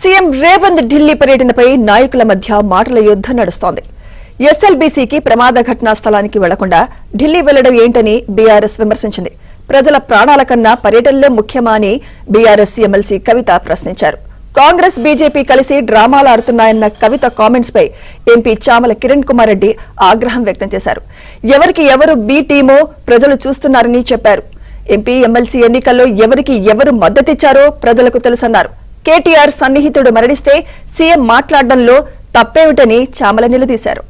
CM Revanth Delhi పర్యటనపై నాయకుల మధ్య మాటల యుద్ధం నడుస్తోంది. ఎస్ఎల్బీసీకి ప్రమాద ఘటనా స్థలానికి వెళ్లకుండా ఢిల్లీ వెళ్లడం ఏంటని బీఆర్ఎస్ విమర్శించింది. ప్రజల ప్రాణాల కన్నా పర్యటనలే ముఖ్యమా అని బీఆర్ఎస్ ఎమ్మెల్సీ కవిత ప్రశ్నించారు. కాంగ్రెస్ బీజేపీ కలిసి డ్రామాలాడుతున్నాయన్న కవిత కామెంట్స్ పై ఎంపీ చామల కిరణ్ కుమార్ రెడ్డి ఆగ్రహం వ్యక్తం చేశారు. ఎవరికి ఎవరు బీ టీమో ప్రజలు చూస్తున్నారని చెప్పారు. ఎంపీ ఎమ్మెల్సీ ఎన్నికల్లో ఎవరికి ఎవరు మద్దతిచ్చారో ప్రజలకు తెలుసన్నారు. కేటీఆర్ సన్నిహితుడు మరణిస్తే సీఎం మాట్లాడడంలో తప్పేమిటని చామల నిలదీశారు.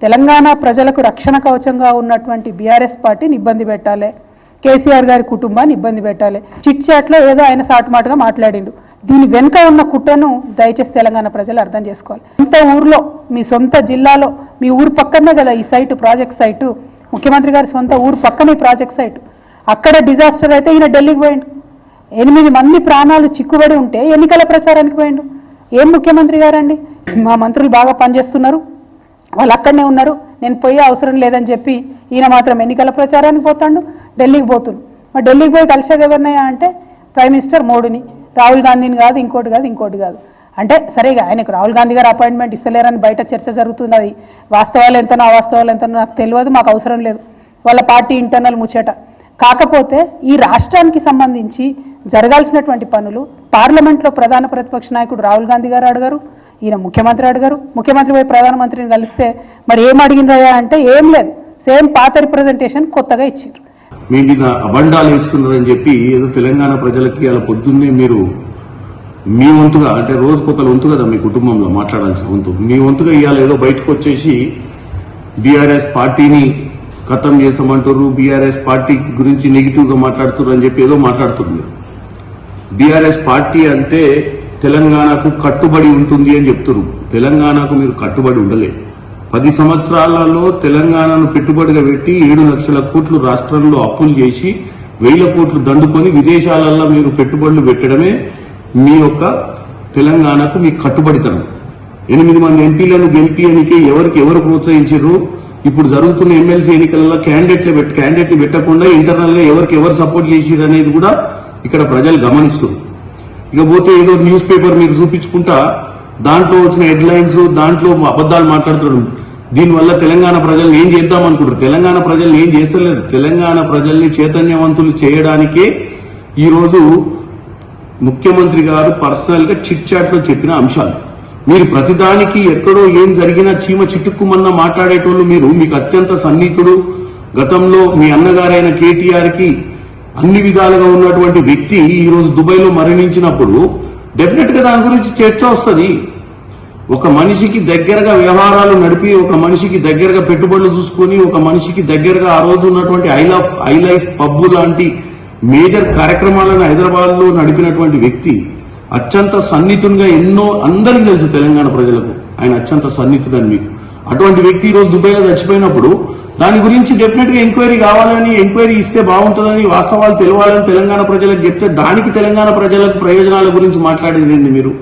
తెలంగాణ ప్రజలకు రక్షణ కవచంగా ఉన్నటువంటి బీఆర్ఎస్ పార్టీని ఇబ్బంది పెట్టాలి, కేసీఆర్ గారి కుటుంబాన్ని ఇబ్బంది పెట్టాలి. చిట్ చాట్లో ఏదో ఆయన సాటుమాటుగా మాట్లాడిండు. దీని వెనుక ఉన్న కుట్రను దయచేసి తెలంగాణ ప్రజలు అర్థం చేసుకోవాలి. సొంత ఊర్లో, మీ సొంత జిల్లాలో, మీ ఊరు పక్కనే కదా ఈ సైటు, ప్రాజెక్ట్ సైటు, ముఖ్యమంత్రి గారి సొంత ఊరు పక్కనే ప్రాజెక్ట్ సైటు. అక్కడ డిజాస్టర్ అయితే ఈయన ఢిల్లీకి పోయిండు. 8 మంది ప్రాణాలు చిక్కుబడి ఉంటే ఎన్నికల ప్రచారానికి పోయిండు. ఏం ముఖ్యమంత్రి గారండి? మా మంత్రులు బాగా పనిచేస్తున్నారు, వాళ్ళు అక్కడనే ఉన్నారు, నేను పోయే అవసరం లేదని చెప్పి ఈయన మాత్రం ఎన్నికల ప్రచారానికి పోతాడు, ఢిల్లీకి పోతుండు. మరి ఢిల్లీకి పోయి కలిసేది ఎవరినయ్యా అంటే ప్రైమ్ మినిస్టర్ మోడీని, రాహుల్ గాంధీని కాదు, ఇంకోటి కాదు. అంటే సరేగా ఆయనకు రాహుల్ గాంధీ గారు అపాయింట్మెంట్ ఇస్తలేరని బయట చర్చ జరుగుతుంది. అది వాస్తవాలు ఎంతనో అవాస్తవాలు ఎంతనో నాకు తెలియదు, మాకు అవసరం లేదు, వాళ్ళ పార్టీ ఇంటర్నల్ ముచ్చట. కాకపోతే ఈ రాష్ట్రానికి సంబంధించి జరగాల్సినటువంటి పనులు పార్లమెంట్లో ప్రధాన ప్రతిపక్ష నాయకుడు రాహుల్ గాంధీ గారు అడగారు, ఈయన ముఖ్యమంత్రి అడగారు. ముఖ్యమంత్రి పోయి ప్రధానమంత్రిని కలిస్తే మరి ఏం అడిగినరా అంటే ఏం లేదు, సేమ్ పాత రిప్రజెంటేషన్ కొత్తగా ఇచ్చారు. మీ మీద అబండాలు ఇస్తున్నారని చెప్పి ఏదో తెలంగాణ ప్రజలకి అలా పొద్దున్నే మీరు మీ వంతుగా, అంటే రోజుకొకరు వంతు కదా మీ కుటుంబంలో మాట్లాడాల్సిన వంతు, మీ వంతుగా ఇవాళ ఏదో బయటకు వచ్చేసి బీఆర్ఎస్ పార్టీని ఖతం చేస్తామంటారు, బీఆర్ఎస్ పార్టీ గురించి నెగిటివ్ గా మాట్లాడుతున్నారు అని చెప్పి ఏదో మాట్లాడుతున్నారు. బీఆర్ఎస్ పార్టీ అంటే తెలంగాణకు కట్టుబడి ఉంటుంది అని చెప్తున్నారు. తెలంగాణకు మీరు కట్టుబడి ఉండలే. 10 సంవత్సరాలలో తెలంగాణను పెట్టుబడిగా పెట్టి 7 లక్షల కోట్లు రాష్ట్రంలో అప్పులు చేసి 1000 కోట్లు దండుకొని విదేశాలలో మీరు పెట్టుబడులు పెట్టడమే మీ యొక్క తెలంగాణకు మీ కట్టుబడితనం. 8 మంది ఎంపీలను గెలిపియనికే ఎవరికి ఎవరు ప్రోత్సహించారు? ఇప్పుడు జరుగుతున్న ఎమ్మెల్సీ ఎన్నికలలో క్యాండిడేట్ పెట్టకుండా ఇంటర్నల్ గా ఎవరికి ఎవరు సపోర్ట్ చేసిరు అనేది కూడా ఇక్కడ ప్రజలు గమనిస్తారు. ఇకపోతే ఏదో న్యూస్ పేపర్ మీరు చూపించుకుంటా దాంట్లో వచ్చిన హెడ్లైన్స్, దాంట్లో అబద్దాలు మాట్లాడుతున్నారు. దీనివల్ల తెలంగాణ ప్రజల్ని ఏం చేద్దాం అనుకుంటారు? తెలంగాణ ప్రజల్ని ఏం చేస్తలేదు. తెలంగాణ ప్రజల్ని చైతన్యవంతులు చేయడానికే ఈరోజు ముఖ్యమంత్రి గారు పర్సనల్ గా చిట్ చాట్ లో చెప్పిన అంశాలు. మీరు ప్రతిదానికి ఎక్కడో ఏం జరిగినా చీమ చిట్టుక్కుమన్నా మాట్లాడేటోళ్ళు మీరు. మీకు అత్యంత సన్నిహితుడు, గతంలో మీ అన్నగారైన కేటీఆర్ కి అన్ని విధాలుగా ఉన్నటువంటి వ్యక్తి ఈరోజు దుబాయ్ లో మరణించినప్పుడు డెఫినెట్ గా దాని గురించి చర్చ వస్తుంది. ఒక మనిషికి దగ్గరగా వ్యవహారాలు నడిపి, ఒక మనిషికి దగ్గరగా పెట్టుబడులు చూసుకొని, ఒక మనిషికి దగ్గరగా ఆ రోజు ఉన్నటువంటి ఐ లైఫ్ పబ్బు లాంటి మేజర్ కార్యక్రమాలను హైదరాబాద్ లో నడిపినటువంటి వ్యక్తి, అత్యంత సన్నిహితుడిగా అందరికీ తెలుసు తెలంగాణ ప్రజలకు ఆయన అత్యంత సన్నిహితుడని. మీకు అటువంటి వ్యక్తి ఈరోజు దుబాయ్లో చచ్చిపోయినప్పుడు దాని గురించి డెఫినెట్ గా ఎంక్వైరీ కావాలని, ఎంక్వైరీ ఇస్తే బాగుంటుందని, వాస్తవాలు తెలవాలని తెలంగాణ ప్రజలకు చెప్తే దానికి తెలంగాణ ప్రజలకు ప్రయోజనాల గురించి మాట్లాడేది ఏంది మీరు?